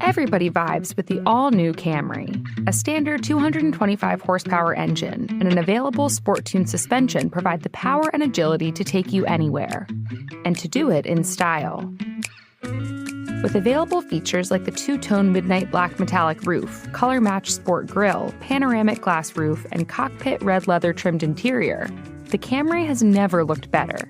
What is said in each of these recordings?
Everybody vibes with the all-new Camry. A standard 225-horsepower engine and an available sport-tuned suspension provide the power and agility to take you anywhere, and to do it in style. With available features like the two-tone midnight black metallic roof, color-matched sport grille, panoramic glass roof, and cockpit red leather trimmed interior, the Camry has never looked better.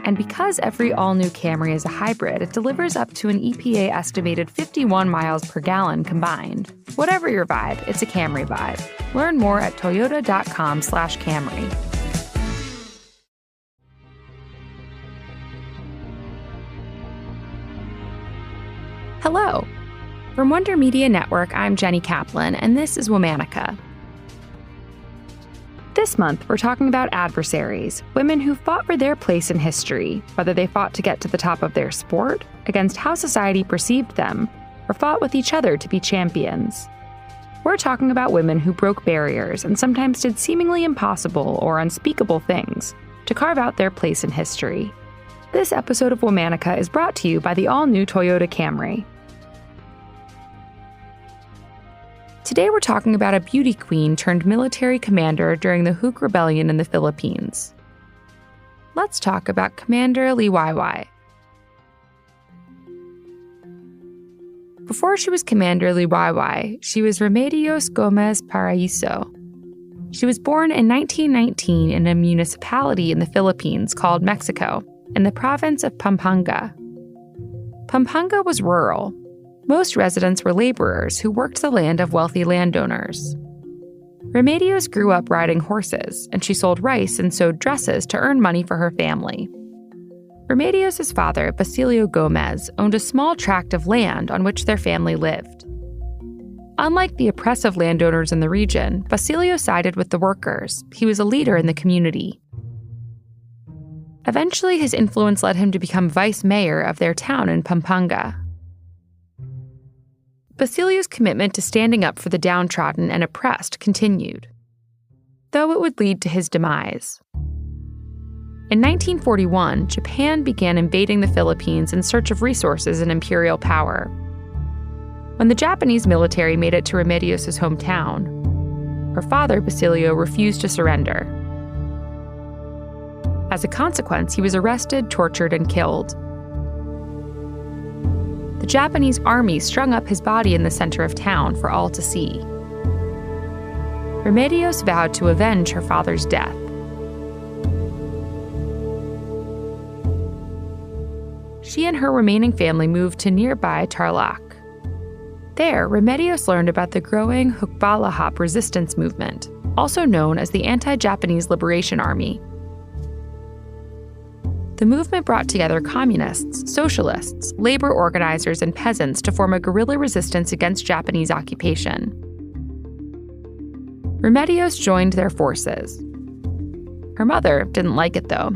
And because every all-new Camry is a hybrid, it delivers up to an EPA-estimated 51 miles per gallon combined. Whatever your vibe, it's a Camry vibe. Learn more at toyota.com/Camry. Hello. From Wonder Media Network, I'm Jenny Kaplan, and this is Womanica. This month, we're talking about adversaries, women who fought for their place in history, whether they fought to get to the top of their sport, against how society perceived them, or fought with each other to be champions. We're talking about women who broke barriers and sometimes did seemingly impossible or unspeakable things to carve out their place in history. This episode of Womanica is brought to you by the all-new Toyota Camry. Today we're talking about a beauty queen turned military commander during the Huk Rebellion in the Philippines. Let's talk about Kumander Liwayway. Before she was Kumander Liwayway, she was Remedios Gomez-Paraiso. She was born in 1919 in a municipality in the Philippines called Mexico, in the province of Pampanga. Pampanga was rural. Most residents were laborers who worked the land of wealthy landowners. Remedios grew up riding horses, and she sold rice and sewed dresses to earn money for her family. Remedios' father, Basilio Gomez, owned a small tract of land on which their family lived. Unlike the oppressive landowners in the region, Basilio sided with the workers. He was a leader in the community. Eventually, his influence led him to become vice mayor of their town in Pampanga. Basilio's commitment to standing up for the downtrodden and oppressed continued, though it would lead to his demise. In 1941, Japan began invading the Philippines in search of resources and imperial power. When the Japanese military made it to Remedios' hometown, her father, Basilio, refused to surrender. As a consequence, he was arrested, tortured, and killed. The Japanese army strung up his body in the center of town for all to see. Remedios vowed to avenge her father's death. She and her remaining family moved to nearby Tarlac. There, Remedios learned about the growing Huk resistance movement, also known as the Anti-Japanese Liberation Army. The movement brought together communists, socialists, labor organizers, and peasants to form a guerrilla resistance against Japanese occupation. Remedios joined their forces. Her mother didn't like it, though,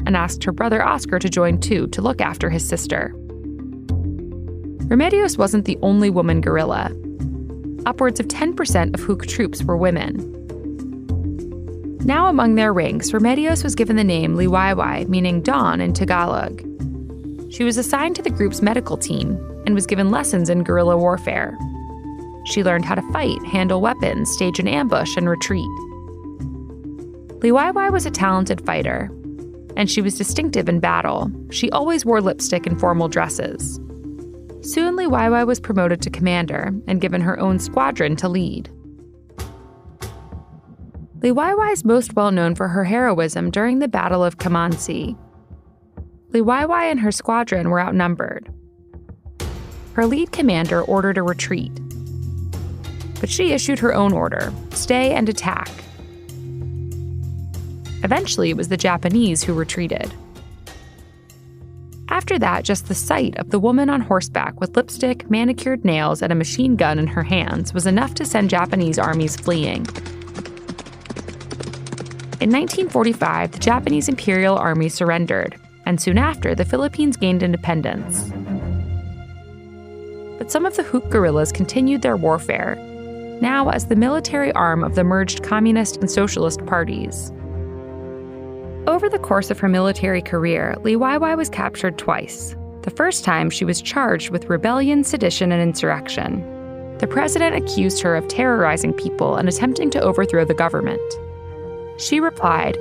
and asked her brother Oscar to join too to look after his sister. Remedios wasn't the only woman guerrilla. Upwards of 10% of Huk troops were women. Now among their ranks, Remedios was given the name Liwayway, meaning dawn in Tagalog. She was assigned to the group's medical team and was given lessons in guerrilla warfare. She learned how to fight, handle weapons, stage an ambush, and retreat. Liwayway was a talented fighter, and she was distinctive in battle. She always wore lipstick and formal dresses. Soon, Liwayway was promoted to commander and given her own squadron to lead. Liwayway is most well known for her heroism during the Battle of Camansi. Liwayway and her squadron were outnumbered. Her lead commander ordered a retreat, but she issued her own order: stay and attack. Eventually, it was the Japanese who retreated. After that, just the sight of the woman on horseback with lipstick, manicured nails, and a machine gun in her hands was enough to send Japanese armies fleeing. In 1945, the Japanese Imperial Army surrendered, and soon after, the Philippines gained independence. But some of the Huk guerrillas continued their warfare, now as the military arm of the merged communist and socialist parties. Over the course of her military career, Liwayway was captured twice. The first time, she was charged with rebellion, sedition, and insurrection. The president accused her of terrorizing people and attempting to overthrow the government. She replied,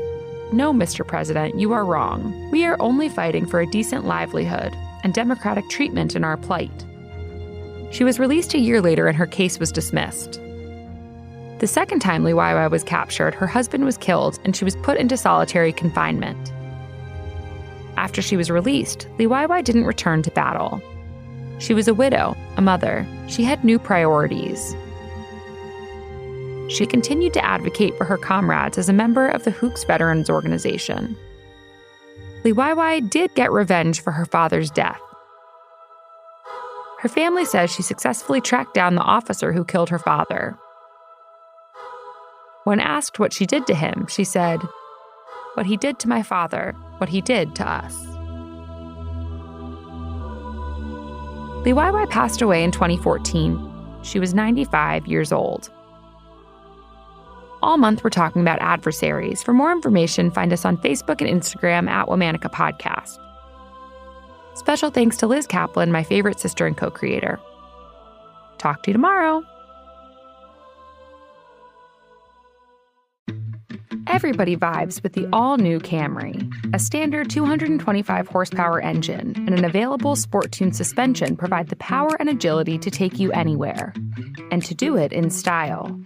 "No, Mr. President, you are wrong. We are only fighting for a decent livelihood and democratic treatment in our plight." She was released a year later and her case was dismissed. The second time Liwayway was captured, her husband was killed and she was put into solitary confinement. After she was released, Liwayway didn't return to battle. She was a widow, a mother. She had new priorities. She continued to advocate for her comrades as a member of the Huk's Veterans Organization. Liwayway did get revenge for her father's death. Her family says she successfully tracked down the officer who killed her father. When asked what she did to him, she said, "What he did to my father, what he did to us." Liwayway passed away in 2014. She was 95 years old. All month, we're talking about Adversaries. For more information, find us on Facebook and Instagram at Womanica Podcast. Special thanks to Liz Kaplan, my favorite sister and co-creator. Talk to you tomorrow. Everybody vibes with the all-new Camry. A standard 225 horsepower engine and an available sport-tuned suspension provide the power and agility to take you anywhere, and to do it in style.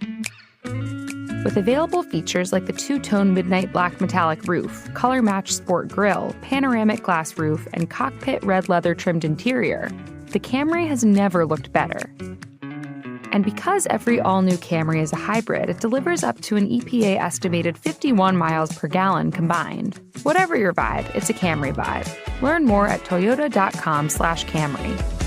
With available features like the two-tone midnight black metallic roof, color-matched sport grille, panoramic glass roof, and cockpit red leather trimmed interior, the Camry has never looked better. And because every all-new Camry is a hybrid, it delivers up to an EPA estimated 51 miles per gallon combined. Whatever your vibe, it's a Camry vibe. Learn more at toyota.com/Camry.